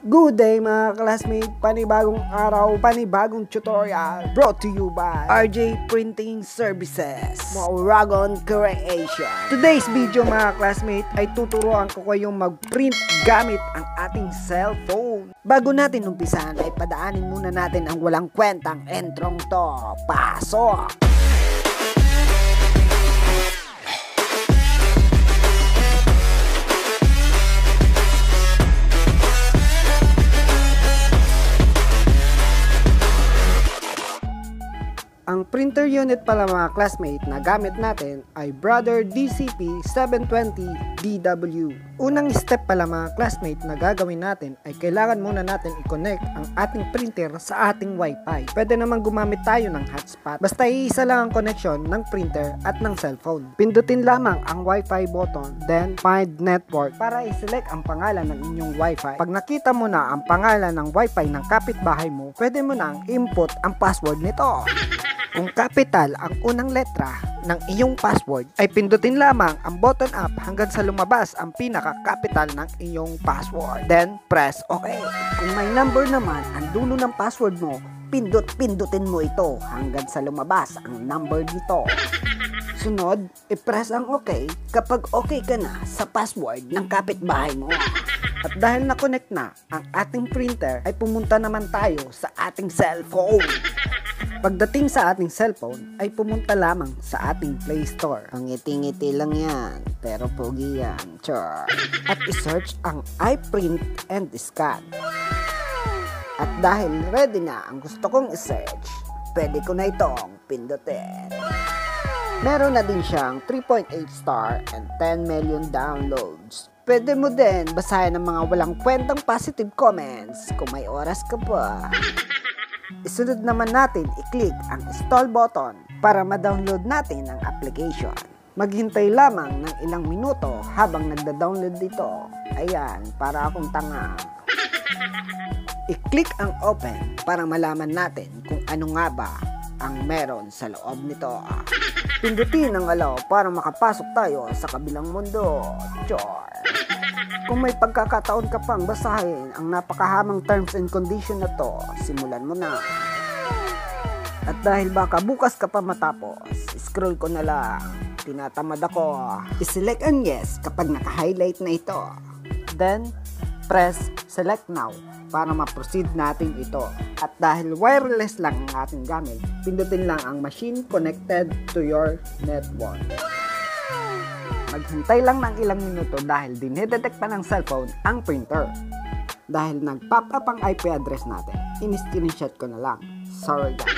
Good day mga classmate, panibagong araw, panibagong tutorial brought to you by RJ Printing Services, Moragon Creation. Today's video mga classmate ay tuturuan ko kayong mag-print gamit ang ating cellphone. Bago natin umpisan ay padaanin muna natin ang walang kwentang entrong to. Pasok! Ang printer unit pala mga classmate na gamit natin ay Brother DCP 720DW. Unang step pala mga classmate na gagawin natin ay kailangan muna natin i-connect ang ating printer sa ating Wi-Fi. Pwede naman gumamit tayo ng hotspot. Basta iisa lang ang connection ng printer at ng cellphone. Pindutin lamang ang Wi-Fi button, then find network para i-select ang pangalan ng inyong Wi-Fi. Pag nakita mo na ang pangalan ng Wi-Fi ng kapitbahay mo, pwede mo nang input ang password nito. Kung capital ang unang letra ng iyong password, ay pindutin lamang ang button up hanggang sa lumabas ang pinaka-capital ng iyong password. Then, press OK. Kung may number naman ang dulo ng password mo, pindutin mo ito hanggang sa lumabas ang number dito. Sunod, i-press ang OK kapag okay ka na sa password ng kapitbahay mo. At dahil na-connect na ang ating printer, ay pumunta naman tayo sa ating cellphone. Pagdating sa ating cellphone, ay pumunta lamang sa ating Play Store. Ang ngiti-ngiti lang yan, pero pogi yan. Char. At isearch ang iPrint and Scan. At dahil ready na ang gusto kong isearch, pwede ko na itong pindutin. Meron na din siyang 3.8 star and 10 million downloads. Pwede mo din basahin ang mga walang kwentang positive comments kung may oras ka pa. Isunod naman natin i-click ang install button para ma-download natin ang application. Maghintay lamang ng ilang minuto habang nagda-download dito. Ayan, para akong tanga. I-click ang open para malaman natin kung ano nga ba ang meron sa loob nito. Pindutin ang allow para makapasok tayo sa kabilang mundo. Char! Kung may pagkakataon ka pang basahin ang napakahamang terms and condition na to, simulan mo na. At dahil baka bukas ka pa matapos, scroll ko na lang. Tinatamad ako. I-select ang yes kapag naka-highlight na ito. Then, press select now para ma-proceed natin ito. At dahil wireless lang ang ating gamit, pindutin lang ang machine connected to your network. Maghintay lang ng ilang minuto dahil dinedetect pa ng cellphone ang printer. Dahil nag-pop up ang IP address natin, in-screenshot ko na lang. Sorry guys.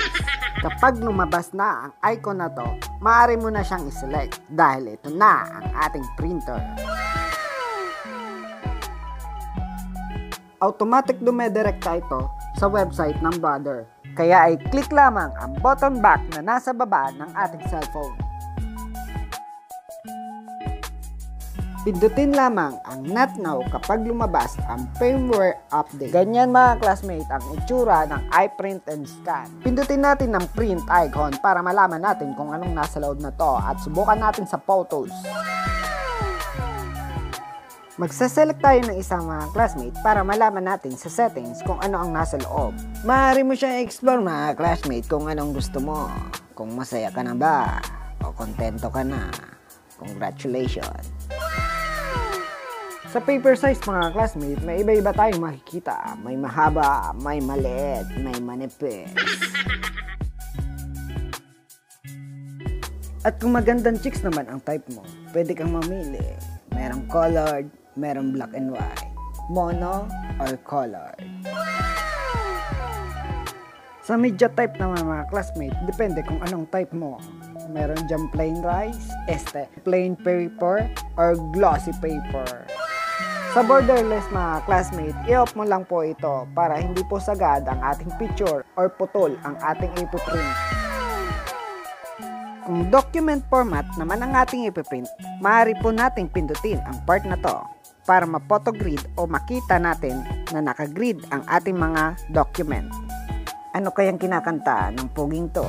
Kapag lumabas na ang icon na to, maaari mo na siyang i-select dahil ito na ang ating printer. Automatic dumedirekta ito sa website ng Brother. Kaya ay click lamang ang button back na nasa baba ng ating cellphone. Pindutin lamang ang Not Now kapag lumabas ang firmware update. Ganyan mga classmate ang itsura ng iPrint and Scan. Pindutin natin ang print icon para malaman natin kung anong nasa loob na to at subukan natin sa photos. Magsaselect tayo ng isang mga classmate para malaman natin sa settings kung ano ang nasa loob. Maaari mo siyang explore mga classmate kung anong gusto mo. Kung masaya ka na ba o kontento ka na. Congratulations! Sa paper size mga classmate, may iba-iba tayong makikita. May mahaba, may maliit, may manipis. At kung magandang chicks naman ang type mo, pwede kang mamili. Merong colored, merong black and white, mono or colored. Sa media type naman mga classmate, depende kung anong type mo. Meron dyan plain rice, plain paper, or glossy paper. Sa borderless mga classmate, i-off mo lang po ito para hindi po sagad ang ating picture or putol ang ating ipiprint. Kung document format naman ang ating ipiprint, maaari po nating pindutin ang part na to para ma-photogrid o makita natin na nakagrid ang ating mga document. Ano kayang kinakanta ng puging to?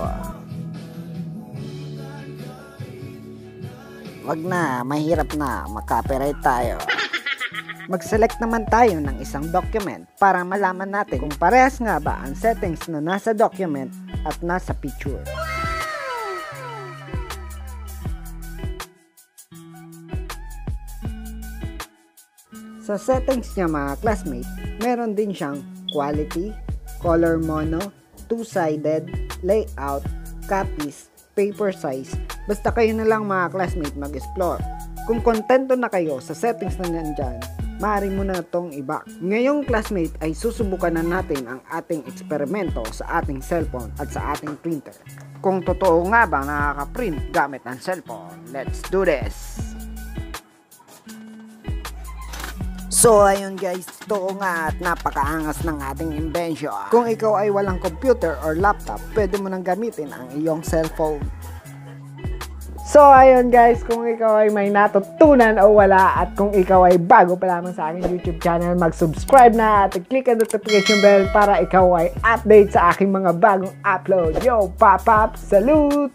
Wag na, mahirap na, makapiright tayo. Mag-select naman tayo ng isang document para malaman natin kung parehas nga ba ang settings na nasa document at nasa picture. Sa settings niya mga classmate, meron din siyang quality, color mono, two-sided, layout, copies, paper size. Basta kayo na lang mga classmate mag-explore. Kung kontento na kayo sa settings na nandyan, maaari mo na itong iba. Ngayong classmate ay susubukan na natin ang ating eksperimento sa ating cellphone at sa ating printer. Kung totoo nga ba nakaka-print gamit ang cellphone, let's do this! So ayun guys, totoo nga at napakaangas ng ating invention. Kung ikaw ay walang computer or laptop, pwede mo nang gamitin ang iyong cellphone. So ayun guys, kung ikaw ay may natutunan o wala at kung ikaw ay bago pa lamang sa aking YouTube channel, mag-subscribe na at click ang notification bell para ikaw ay update sa aking mga bagong upload. Yo, pop-up, salute!